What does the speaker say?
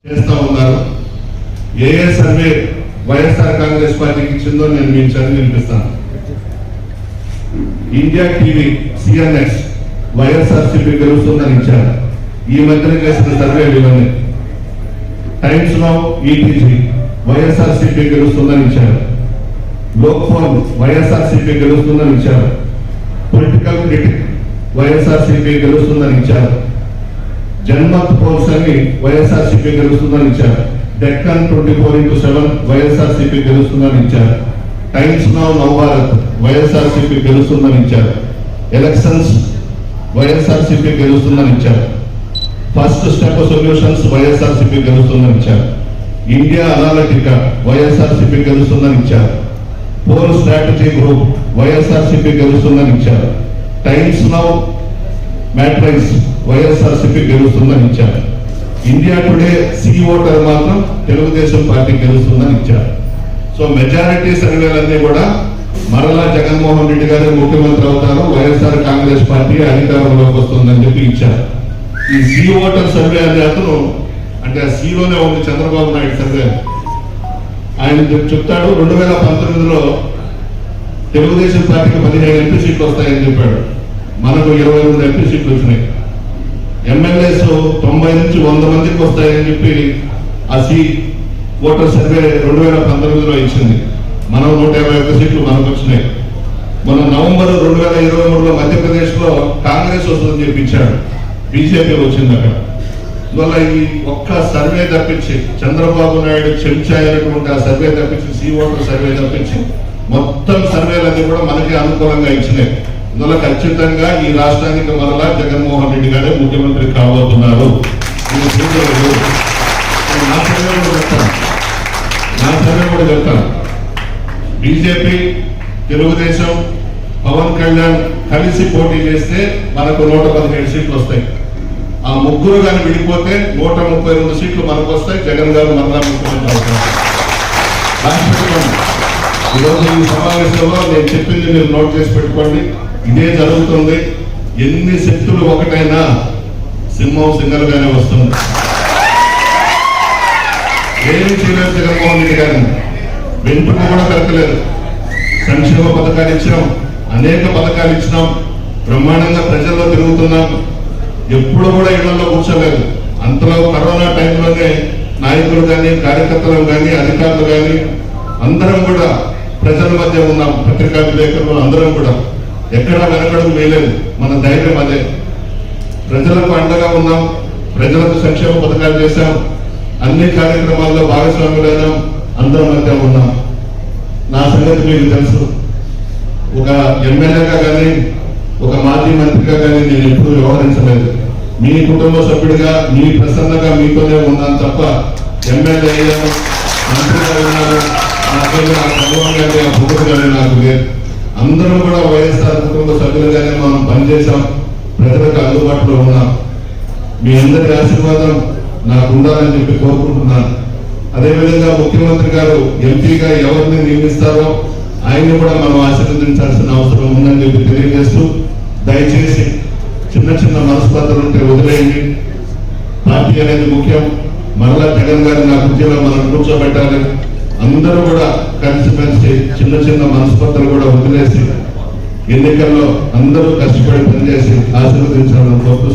చేస్తా ఉన్నారు. ఏ సర్వే వైఎస్ఆర్ కాంగ్రెస్ పార్టీకి ఇచ్చిందో నేను మీకు చదివి వినిపిస్తాను. ఇండియా టీవీ సిఎన్ఎక్స్ వైఎస్ఆర్సీపీ గెలుస్తుందని ఇచ్చారు. ఈ మధ్యన చేసిన సర్వేలు ఇవన్నీ. టైమ్స్ నౌ ఈటీజీ వైఎస్ఆర్సీపీ గెలుస్తుందని ఇచ్చారు. లోక్ఫోన్ వైఎస్ఆర్సీపీ గెలుస్తుందని ఇచ్చారు. పొలిటికల్ క్రిటిక్ వైఎస్ఆర్సీపీ గెలుస్తుందని ఇచ్చారు. జన్మత్ పోల్స్ అని వైఎస్ఆర్సీపీ గెలుస్తుందని ఇచ్చారు. డెక్కన్ 24/7 వైఎస్ఆర్సీపీ గెలుస్తుందని ఇచ్చారు. టైమ్స్ నౌ నవభారత్ వైఎస్ఆర్సీపీ గెలుస్తుందని ఇచ్చారు. ఎలక్షన్స్ వైఎస్ఆర్సీపీ గెలుస్తుందని ఇచ్చారు. ఫస్ట్ స్టెప్ సొల్యూషన్స్ వైఎస్ఆర్సీపీ గెలుస్తుందని ఇచ్చారు. ఇండియా అనాలిటికా వైఎస్ఆర్సీపీ గెలుస్తుందని ఇచ్చారు. పోల్ స్ట్రాటజీ గ్రూప్ వైఎస్ఆర్సీపీ గెలుస్తుందని ఇచ్చారు. టైమ్స్ నౌ మ్యాట్రైస్ వైఎస్ఆర్సీపీ గెలుస్తుందని ఇచ్చారు. ఇండియా టుడే సి ఓటర్ మాత్రం తెలుగుదేశం పార్టీ గెలుస్తుందని ఇచ్చారు. సో మెజారిటీ సర్వేలన్నీ కూడా మరలా జగన్మోహన్ రెడ్డి గారు ముఖ్యమంత్రి అవుతారు, వైఎస్ఆర్ కాంగ్రెస్ పార్టీ అధికారంలోకి వస్తుందని చెప్పి ఇచ్చారు. ఈ సి ఓటర్ సర్వే అనే అతను అంటే సిలోనే ఉంది చంద్రబాబు నాయుడు సర్వే. ఆయన చెప్తాడు 2019లో తెలుగుదేశం పార్టీకి 15 ఎంపీ సీట్లు వస్తాయని చెప్పాడు. మనకు 22 ఎంపీ సీట్లు వచ్చినాయి. ఎమ్మెల్యేస్ 90 నుంచి 100 మందికి వస్తాయని చెప్పి ఆ సి ఓటర్ సర్వే 2019లో ఇచ్చింది. మనం 151 సీట్లు మనకు వచ్చినాయి. మన నవంబర్ 2023లో మధ్యప్రదేశ్ లో కాంగ్రెస్ వస్తుందని చెప్పించాడు, బీజేపీ వచ్చింది అక్కడ. అందువల్ల ఈ ఒక్క సర్వే తప్పించి చంద్రబాబు నాయుడు చెంచా అయినటువంటి ఆ సర్వే తప్పించి సి ఓటర్ సర్వే తప్పించి మొత్తం సర్వేలన్నీ కూడా మనకి అనుకూలంగా ఇచ్చినాయి. అందువల్ల ఖచ్చితంగా ఈ రాష్ట్రానికి మరలా జగన్మోహన్ రెడ్డి గారే ముఖ్యమంత్రి కాబోతున్నారు. నా సర్వే కూడా చెప్తాను. బీజేపీ, తెలుగుదేశం, పవన్ కళ్యాణ్ కలిసి పోటీ చేస్తే మనకు 117 సీట్లు వస్తాయి. ఆ ముగ్గురు కానీ విడిపోతే 132 సీట్లు మనకు వస్తాయి. జగన్ గారు మరలా ముఖ్యమంత్రి అవుతారు. ఈరోజు ఈ సమావేశంలో నేను చెప్పింది మీరు నోట్ చేసి పెట్టుకోండి. ఇదే జరుగుతుంది. ఎన్ని శక్తులు ఒకటైనా సింహం సింగల్గానే వస్తుంది. ఏమి చేయలేదు జగన్మోహన్ రెడ్డి గారిని, వెంట్రుక కూడా పెరకలేదు. సంక్షేమ పథకాలు ఇచ్చినాం, అనేక పథకాలు ఇచ్చినాం, బ్రహ్మాండంగా ప్రజల్లో తిరుగుతున్నాం. ఎప్పుడు కూడా ఇళ్లలో కూర్చోలేదు. అంతలో కరోనా టైంలోనే నాయకులు కానీ, కార్యకర్తలు కానీ, అధికారులు కానీ అందరం కూడా ప్రజల మధ్య ఉన్నాం. పత్రికా విలేకరులు అందరం కూడా ఎక్కడా వెనకడం వేయలేదు. మన ధైర్యం అదే. ప్రజలకు అండగా ఉన్నాం, ప్రజలకు సంక్షేమ పథకాలు చేశాం, అన్ని కార్యక్రమాల్లో భాగస్వాములైనాం, అందరం మధ్య ఉన్నాం. నా సంగతి మీకు తెలుసు. ఒక ఎమ్మెల్యేగా కానీ, ఒక మాజీ మంత్రిగా కానీ నేను ఎప్పుడూ వ్యవహరించలేదు. మీ కుటుంబ సభ్యుడిగా, మీ ప్రసన్నగా మీతోనే ఉన్నాను తప్ప ఎమ్మెల్యే అయ్యాను, మంత్రిగా ఉన్నాను, నాకు లేదు. అందరం కూడా వైఎస్ఆర్ కుటుంబ సభ్యులుగానే మనం పనిచేశాం, ప్రజలకు అందుబాటులో ఉన్నాం. మీ అందరి ఆశీర్వాదం నాకు ఉండాలని చెప్పి కోరుకుంటున్నాను. అదేవిధంగా ముఖ్యమంత్రి గారు ఎంపీగా ఎవరిని నియమిస్తారో ఆయన్ని కూడా మనం ఆశీర్వదించాల్సిన అవసరం ఉందని చెప్పి తెలియజేస్తూ, దయచేసి చిన్న చిన్న మనస్పర్ధలు ఉంటే వదిలేయండి. పార్టీ అనేది ముఖ్యం. మరలా జగన్ గారిని నా కుర్చీలో మనం కూర్చోబెట్టాలి. అందరూ కూడా కలిసిమెలిసి చిన్న చిన్న మనస్పర్ధలు కూడా వదిలేసి ఎన్నికల్లో అందరూ కష్టపడి పనిచేసి ఆశీర్వదించాలని కోరుతూ